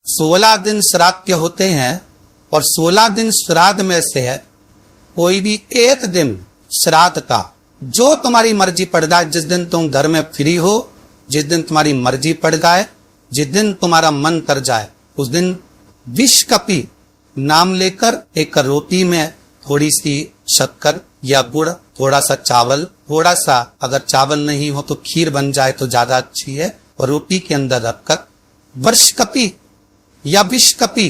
16 दिन श्राद्ध के होते हैं और 16 दिन श्राद्ध में से है कोई भी एक दिन श्राद्ध का जो तुम्हारी मर्जी पड़ जाए, जिस दिन तुम घर में फ्री हो, जिस दिन तुम्हारी मर्जी पड़ जाए, जिस दिन तुम्हारा मन कर जाए, उस दिन विष कपि नाम लेकर एक रोटी में थोड़ी सी शक्कर या गुड़, थोड़ा सा चावल, थोड़ा सा अगर चावल नहीं हो तो खीर बन जाए तो ज्यादा अच्छी है, और रोटी के अंदर रखकर वर्ष कपि या विष कपि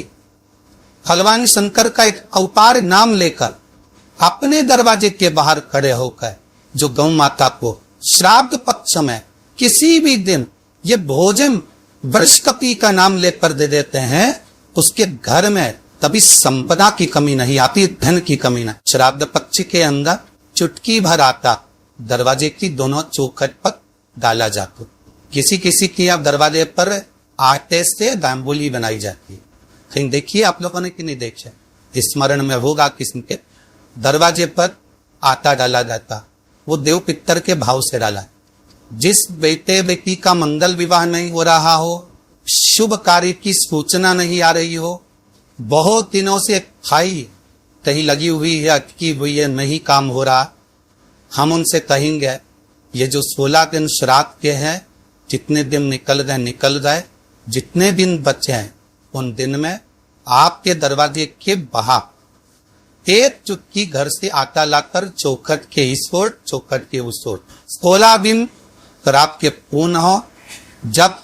भगवान शंकर का एक अवतार नाम लेकर अपने दरवाजे के बाहर खड़े होकर जो गौ माता को श्राद्ध पक्ष में किसी भी दिन ये भोजन वर्ष कपि का नाम लेकर दे देते हैं, उसके घर में तभी संपदा की कमी नहीं आती, धन की कमी नहीं। श्राद्ध पक्ष के अंदर चुटकी भर आटा दरवाजे की दोनों चौखट पर डाला जाता। किसी किसी की अब दरवाजे पर आटे से दाम्बोली बनाई जाती है, कहीं देखिए आप लोगों ने कि नहीं देखा, स्मरण में होगा किसी के दरवाजे पर आटा डाला जाता, वो देव पितर के भाव से डाला है। जिस बेटे बेटी का मंगल विवाह नहीं हो रहा हो, शुभ कार्य की सूचना नहीं आ रही हो, बहुत दिनों से खाई कहीं लगी हुई है कि वो ये नहीं काम हो रहा, हम उनसे कहेंगे ये जो 16 दिन श्राद्ध के हैं, जितने दिन निकल गए, जितने दिन बचे हैं उन दिन में आपके दरवाजे के बाहर एक चुटकी घर से आटा लाकर चौखट के इस ओर चौखट के उस ओर 16 दिन कर आपके पूर्ण हो। जब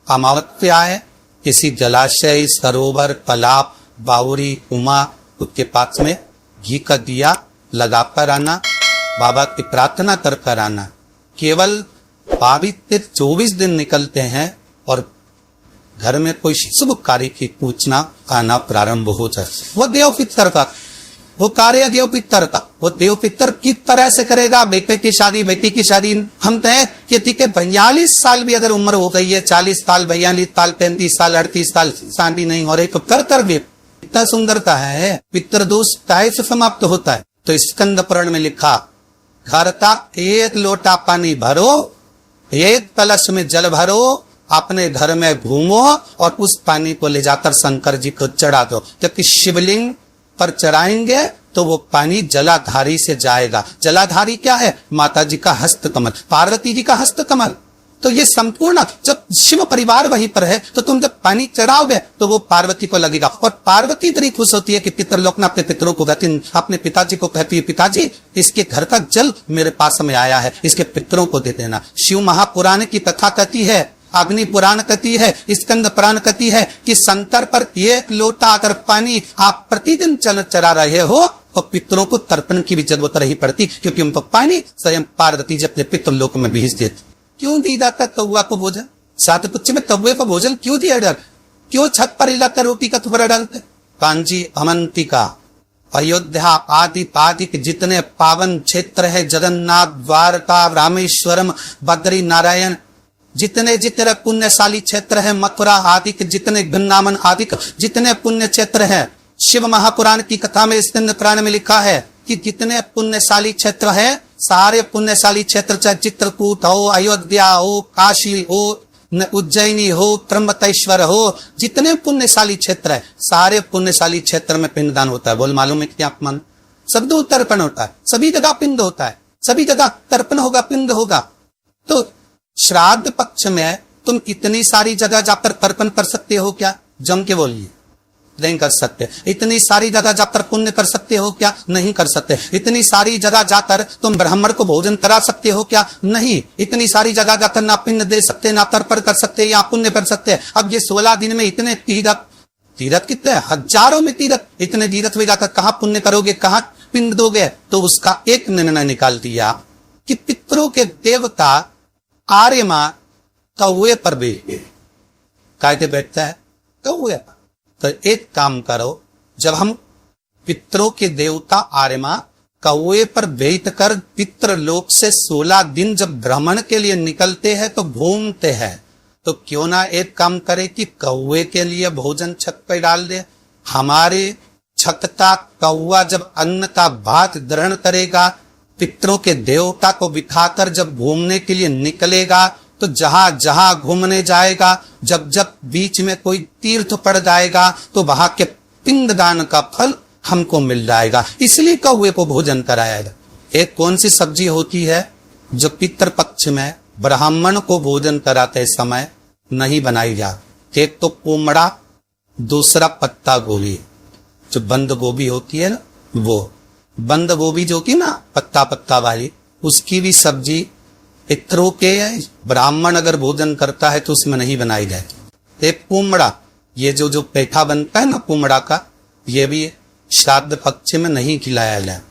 अमावस्या आए किसी जलाशय, सरोवर, तालाब, बावरी, कुआं उसके पास में घी का दिया लगाकर आना, बाबा की प्रार्थना कर आना। केवल पवित्र 24 दिन निकलते हैं और घर में कोई शुभ कार्य की सूचना आना प्रारंभ हो जाए। वो देव पितर का वो कार्य देव पितर का, वो देव पितर किस तरह से करेगा। बेटे की शादी, बेटी की शादी, हम कहें कि ठीक है 42 साल भी अगर उम्र हो गई है, 40 साल, 42 साल, 35 साल, 38 साल शादी नहीं हो रही तो कर भी इतना सुंदरता है, पितृदोष काय से समाप्त होता है। तो स्कंद पुराण में लिखा, घर का एक लोटा पानी भरो, एक कलश में जल भरो, अपने घर में घूमो और उस पानी को ले जाकर शंकर जी को चढ़ा दो। जबकि शिवलिंग पर चढ़ाएंगे तो वो पानी जलाधारी से जाएगा। जलाधारी क्या है? माता जी का हस्त कमल, पार्वती जी का हस्त कमल। तो ये संपूर्ण जब शिव परिवार वहीं पर है तो तुम जब पानी चढ़ाओगे तो वो पार्वती को लगेगा, और पार्वती इतनी खुश होती है कि पितरलोक ने अपने पितरों को कहती, अपने पिताजी को कहती है, पिताजी इसके घर का जल मेरे पास में आया है, इसके पितरों को दे देना। शिव महापुराण की कथा कहती है, अग्नि पुराण कहती है, स्कंद पुराण कहती है कि शंकर पर एक लोटा अगर पानी आप प्रतिदिन चढ़ा रहे हो और पितरों को तर्पण की भी जरूरत नहीं पड़ती, क्योंकि उनको पानी स्वयं पार्वती जी अपने पितरलोक में भेज देती। क्यों दी जाता कौआ को भोजन? सात पुच्छ में कौए को भोजन क्यों दिया डर? क्यों छत पर इलाकर रोटी का टुकड़ा डालते? कांची, अवंतिका, अयोध्या आदि पादि के जितने पावन क्षेत्र है, जगन्नाथ, द्वारका, रामेश्वरम, बद्री नारायण, जितने जितने पुण्यशाली क्षेत्र है, मथुरा आदि के जितने वृंदावन आदि जितने पुण्य क्षेत्र है, शिव महापुराण की कथा में स्कंद पुराण में लिखा है कि जितने पुण्यशाली क्षेत्र है, सारे पुण्यशाली क्षेत्र चाहे चित्रकूट हो, अयोध्या हो, काशी हो, उज्जैनी हो, त्र्यंबकेश्वर हो, जितने पुण्यशाली क्षेत्र है, सारे पुण्यशाली क्षेत्र में पिंडदान होता है। बोल मालूम है क्या अपमान? सब दो तर्पण होता है, सभी जगह पिंड होता है, सभी जगह तर्पण होगा, पिंड होगा। तो श्राद्ध पक्ष में तुम इतनी सारी जगह जाकर तर्पण कर सकते हो क्या? जम के बोलिए, नहीं कर सकते। इतनी सारी जगह जाकर पुण्य कर सकते हो क्या? नहीं कर सकते। इतनी सारी जगह जाकर तुम ब्राह्मण को भोजन करा सकते हो क्या? नहीं। इतनी सारी जगह जाकर ना पिंड दे सकते, ना तर्पण कर सकते, या पुण्य कर सकते। अब ये 16 दिन में इतने तीरथ कितने हजारों में तीरथ, इतने तीरथ में जाकर कहाँ पुण्य करोगे, कहाँ पिंड दोगे? तो उसका एक निर्णय निकाल दिया कि पितरों के देवता आर्यमा कौए पर कायदे बैठता है, कौए। तो एक काम करो, जब हम पितरों के देवता आर्यमा कौए पर बैठ कर पितृलोक से 16 दिन जब भ्रमण के लिए निकलते हैं तो घूमते हैं, तो क्यों ना एक काम करे कि कौए के लिए भोजन छत पर डाल दे। हमारे छत का कौआ जब अन्न का भात ग्रहण करेगा, पितरों के देवता को बिठाकर जब घूमने के लिए निकलेगा, तो जहां जहां घूमने जाएगा, जब जब बीच में कोई तीर्थ पड़ जाएगा तो वहां के पिंडदान का फल हमको मिल जाएगा। इसलिए कौवे को भोजन कराया। एक कौन सी सब्जी होती है जो पितृपक्ष में ब्राह्मण को भोजन कराते समय नहीं बनाई जाती? एक तो कोमड़ा, दूसरा पत्ता गोभी। जो बंद गोभी होती है ना, वो बंद गोभी जो की ना पत्ता पत्ता वाली, उसकी भी सब्जी पितरों के ब्राह्मण अगर भोजन करता है तो उसमें नहीं बनाई जाती। एक कुमड़ा, ये जो पेठा बनता है ना कुमड़ा का, ये भी श्राद्ध पक्ष में नहीं खिलाया जाए।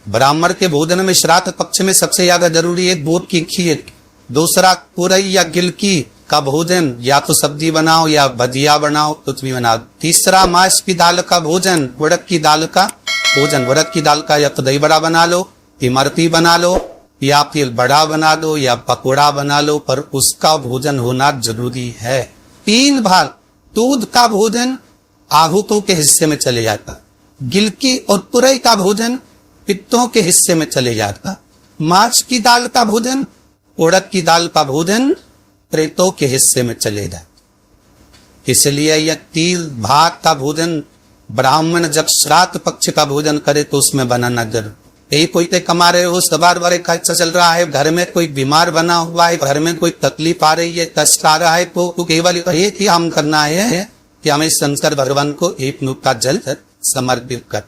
ब्राह्मण के भोजन में श्राद्ध पक्ष में सबसे ज्यादा जरूरी है दूध की खीर, दूसरा कुरई या गिलकी का भोजन, या तो सब्जी बनाओ या भजिया बनाओ, कुछ भी बनाओ। तीसरा मांस की दाल का भोजन, उड़द की दाल का भोजन। उड़द की दाल का या तो दही बड़ा बना लो, इमरती बना लो, या फिर बड़ा बना दो, या पकोड़ा बना लो, पर उसका भोजन होना जरूरी है। 3 भाग दूध का भोजन आहूतों के हिस्से में चले जाता, गिलकी और तुरई का भोजन पित्तों के हिस्से में चले जाता, मांस की दाल का भोजन, उड़द की दाल का भोजन प्रेतों के हिस्से में चले जाता। इसलिए यह 3 भाग का भोजन ब्राह्मण जब श्राद्ध पक्ष का भोजन करे तो उसमें बनाना जरूर। यही कोई ते कमा रहे हो, सवार वारे खर्चा चल रहा है, घर में कोई बीमार बना हुआ है, घर में कोई तकलीफ आ रही है, कष्ट आ रहा है, तो केवल एक ही हम करना है कि हमें शंकर भगवान को एक नूक का जल समर्पित कर।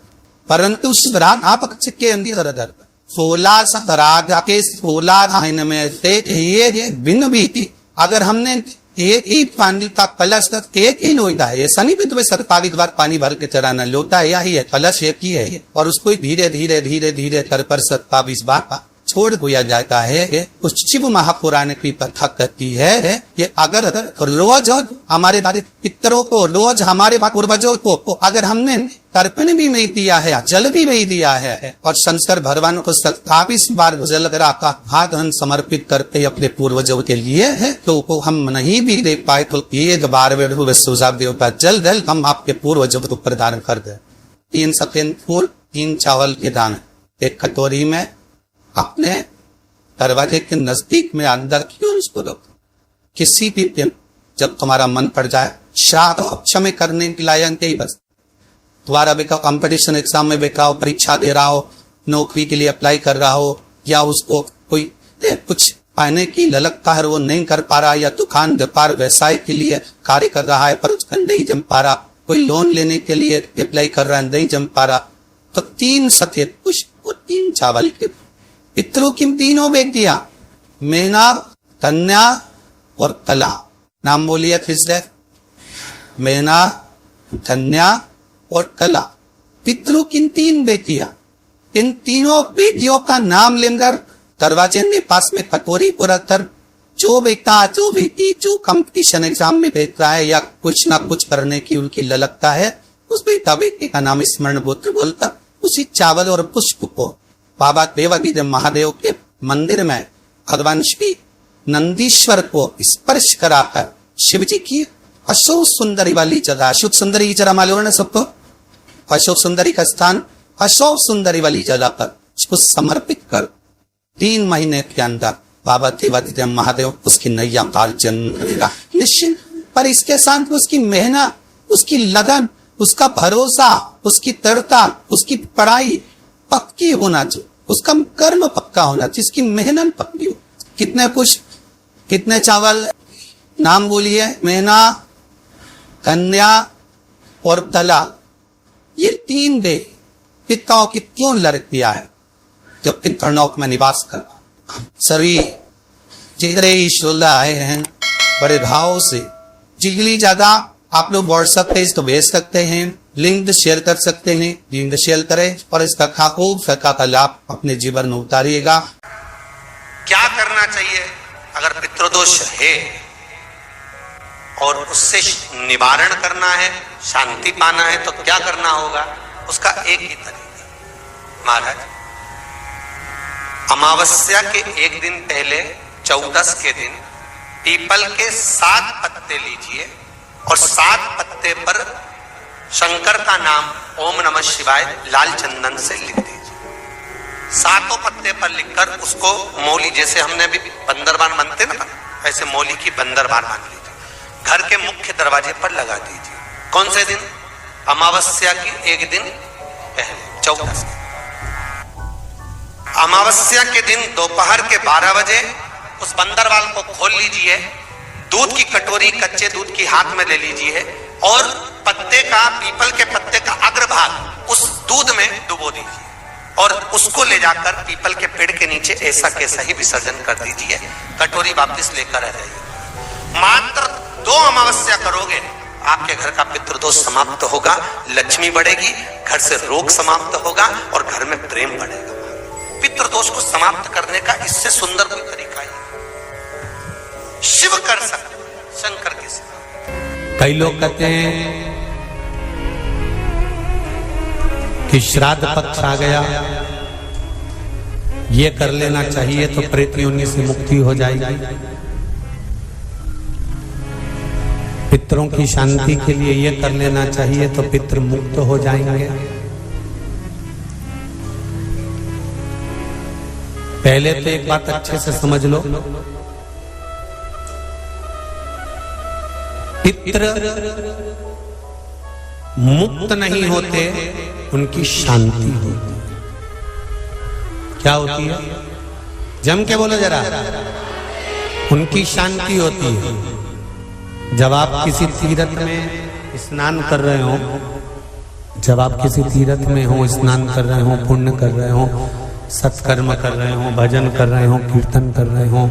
परंतु श्राद्ध पक्ष के अंदर 16 श्राद्ध के 16 महीने में से ये भिन्न भी थी। अगर हमने एक ही पानी का कलश एक ही लोटा है, ऐसा नहीं तुम्हें सरकारी द्वार पानी भर के चढ़ाना, लोटा यही है, कलश एक ही है, और उसको धीरे धीरे धीरे धीरे कर पर 27 बार छोड़ दिया जाता है। उस शिव महापुराण की कथा कहती है कि अगर रोज हमारे पितरों को, रोज हमारे पूर्वजों को अगर हमने तर्पण भी नहीं दिया है, जल भी नहीं दिया है, और शंकर भगवान को 27 बार जल का हाथ समर्पित करते अपने पूर्वजों के लिए है, तो हम नहीं भी दे पाए तो एक बार सुझाव देवता जल जल हम आपके पूर्वजों को प्रदान कर दे। 3 सफेद फूल, 3 चावल के दाने एक कटोरी में अपने दरवाजे के नजदीक में अंदर क्यों उसको रखो। किसी भी दिन जब तुम्हारा मन पड़ जाए, श्राद्ध पक्ष में करने के लायक ही बस तुम्हारा बेटा कंपटीशन एग्जाम में बेटा परीक्षा दे रहा हो, नौकरी के लिए अप्लाई कर रहा हो, या उसको कोई कुछ पाने की ललकता है वो नहीं कर पा रहा, या दुकान व्यापार व्यवसाय के लिए कार्य कर रहा है पर उसका नहीं जम पा रहा, कोई लोन लेने के लिए अप्लाई कर रहा है नहीं जम पा रहा, तो 3 सफेद पुष्प और 3 चावल के पितरों की 3 बेटियां मेना, कन्या और कला। नाम बोलिए फिर से, मेना, कन्या और कला। पितरों की 3 बेटियां, इन 3 बेटियों का नाम लेकर दरवाजे के पास में कटोरी पूरा कर, जो बेटा जो बेटी जो कंपटीशन एग्जाम में बैठ रहा है या कुछ ना कुछ करने की उनकी ललकता है, उस बेटा बेटी का नाम स्मरण बोलता बोलता उसी चावल और पुष्प को बाबा देवादिदेव महादेव के मंदिर में भगवान श्री नंदीश्वर को स्पर्श कराकर शिव जी की अशोक सुंदरी वाली जगह, अशोक सुंदरी की जगह मालूम है ना सबको, अशोक सुंदरी का स्थान अशोक सुंदरी वाली जगह पर उसको समर्पित कर 3 महीने के अंदर बाबा देवादिदेव महादेव उसकी नैया पार जन्म करेगा निश्चित। पर इसके साथ उसकी मेहनत, उसकी लगन, उसका भरोसा, उसकी दृढ़ता, उसकी पढ़ाई पक्की होना चाहिए, उसका कर्म पक्का होना चाहिए, इसकी मेहनत पक्की हो। कितने पुष्प, कितने चावल, नाम बोलिए, मेहना, कन्या और तला, ये 3 दे पिताओं की क्यों लड़कियां है जो पितरनौक में निवास कर। सभी जिगरे ईश्वला आए हैं बड़े भाव से। जिगली ज्यादा आप लोग व्हाट्सएप पेज तो भेज सकते हैं, लिंक शेयर कर सकते हैं, लिंक शेयर करें और इसका खूब सका का लाभ अपने जीवन में उतारिएगा। क्या करना चाहिए अगर पितृदोष है और उससे निवारण करना है, शांति पाना है, तो क्या करना होगा? उसका एक ही तरीका महाराज, अमावस्या के एक दिन पहले 14 के दिन पीपल के 7 पत्ते लीजिए और 7 पत्ते पर शंकर का नाम ओम नमः शिवाय लाल चंदन से लिख दीजिए। 7 पत्ते पर लिखकर उसको मौली, जैसे हमने अभी 15 बार मनते ना ऐसे मौली की बंदरबार मान लीजिए, घर के मुख्य दरवाजे पर लगा दीजिए। कौन से दिन? अमावस्या की एक दिन पहले, 14 अमावस्या के दिन दोपहर के 12 बजे उस बंदरवाल को खोल लीजिए, दूध की कटोरी कच्चे दूध की हाथ में ले लीजिए और पत्ते का, पीपल के पत्ते का अग्रभाग उस दूध में डुबो दीजिए और उसको ले जाकर पीपल के पेड़ के नीचे ऐसा कैसा ही विसर्जन कर दीजिए। कटोरी वापस लेकर आ जाइए। मात्र 2 अमावस्या करोगे, आपके घर का पितृदोष समाप्त होगा, लक्ष्मी बढ़ेगी, घर से रोग समाप्त होगा और घर में प्रेम बढ़ेगा। पितृदोष को समाप्त करने का इससे सुंदर कोई तरीका ही शिव कर सकते, शंकर के सिवा। कई लोग कहते हैं कि श्राद्ध पक्ष आ गया, ये कर लेना चाहिए तो प्रेत योनि से मुक्ति हो जाएगी। पितरों की शांति के लिए ये कर लेना चाहिए तो पितृ मुक्त हो जाएंगे। पहले तो एक बात अच्छे से समझ लो, पितृ मुक्त नहीं होते, उनकी शांति होती है। क्या होती है? जम के बोलो जरा। उनकी शांति होती है। जब आप किसी तीर्थ में स्नान कर रहे हो, जब आप किसी तीर्थ में हो, स्नान कर रहे हो, पुण्य कर रहे हो, सत्कर्म कर रहे हो, भजन कर रहे हो, कीर्तन कर रहे हो,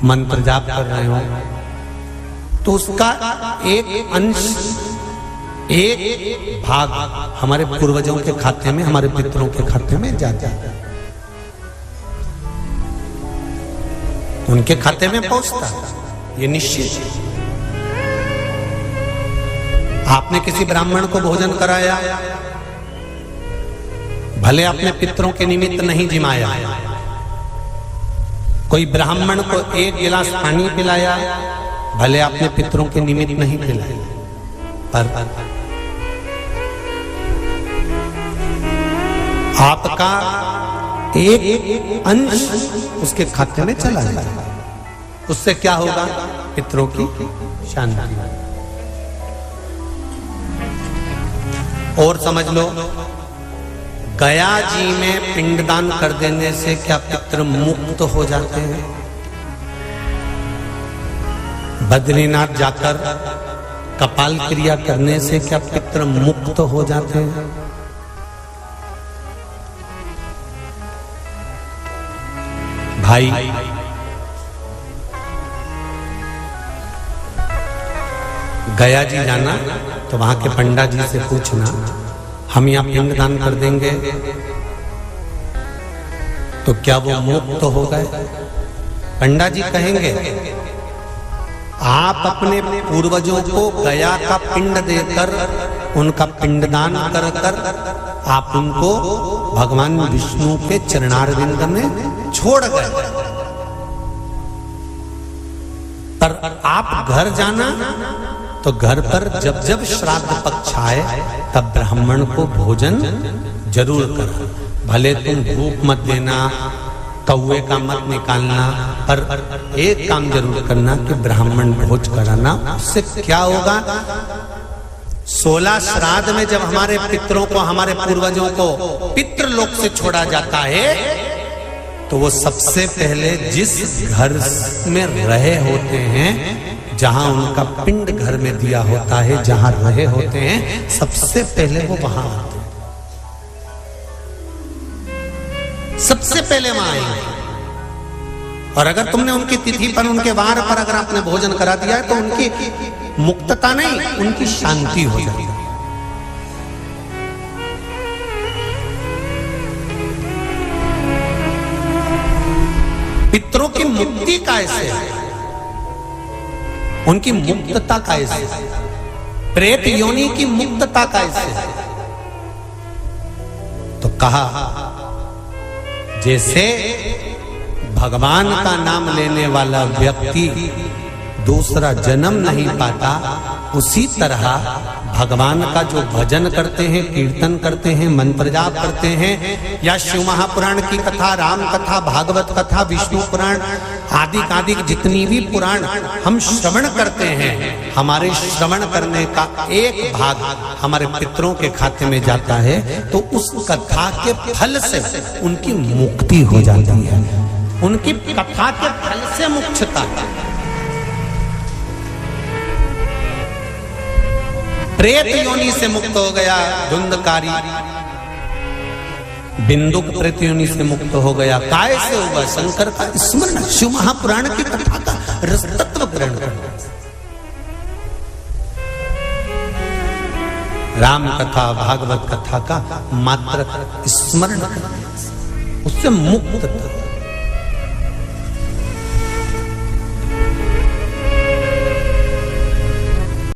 मंत्र जाप कर रहे हो, तो उसका एक अंश, एक भाग हमारे पूर्वजों के खाते में, हमारे पितरों के खाते में जाता है, उनके खाते में पहुंचता है, ये निश्चित है। आपने किसी ब्राह्मण को भोजन कराया, भले अपने पितरों के निमित्त नहीं जिमाया, कोई ब्राह्मण को 1 गिलास पानी पिलाया, भले अपने पितरों के निमित्त नहीं पिलाया, पर आपका एक अंश उसके खाते में चला जाएगा। उससे क्या होगा? पितरों की शांति। और समझ लो, गया जी में पिंडदान कर देने से क्या पितृ मुक्त हो जाते हैं? बद्रीनाथ जाकर कपाल क्रिया करने से क्या पितृ मुक्त हो जाते हैं? भाई, गया जी जाना तो वहां के पंडा जी से पूछना, हम यहाँ पिंडदान कर देंगे तो क्या वो मुक्त हो गए? पंडा जी कहेंगे, आप अपने पूर्वजों को गया का पिंड देकर, उनका पिंडदान कर कर आप उनको भगवान विष्णु के चरणारविंद में छोड़ गए, पर आप घर जाना तो घर पर जब जब श्राद्ध पक्ष आए तब ब्राह्मण को भोजन जरूर करो। भले तुम भूख मत देना, कौवे का मत निकालना, पर एक काम जरूर करना कि ब्राह्मण भोज कराना। उससे क्या होगा? 16 श्राद्ध में जब हमारे पितरों को, हमारे पूर्वजों को पितृलोक से छोड़ा जाता है, तो वो सबसे पहले जिस घर में रहे होते हैं, जहां उनका पिंड घर में दिया होता है, जहां रहे होते हैं, सबसे पहले वो वहां आते हैं, सबसे पहले वहां आएंगे। और अगर तुमने उनकी तिथि पर, उनके वार पर अगर आपने भोजन करा दिया है, तो उनकी मुक्तता नहीं, उनकी शांति हो जाती है। पितरों की मुक्ति कैसे है? उनकी मुक्तता कैसे है? प्रेत योनि की मुक्तता कैसे है? तो कहा, जैसे भगवान का नाम लेने वाला व्यक्ति दूसरा जन्म नहीं पाता, उसी तरह भगवान का जो भजन करते हैं, कीर्तन करते हैं, मंत्र जाप करते हैं, या शिव महापुराण की कथा, राम कथा, भागवत कथा, विष्णु पुराण आदि जितनी भी पुराण हम श्रवण करते हैं, हमारे श्रवण करने का एक भाग हमारे पितरों के खाते में जाता है, तो उस कथा के फल से उनकी मुक्ति हो जाती है। उनकी कथा के फल से मुक्तता। प्रेत योनि से मुक्त हो गया धुंधकारी, बिंदुक प्रेत योनि से मुक्त हो गया। काय से होगा? शंकर का स्मरण, शिव महापुराण की कथा का रस तत्व ग्रहण करना, राम कथा, भागवत कथा का मात्र स्मरण करना, उससे मुक्त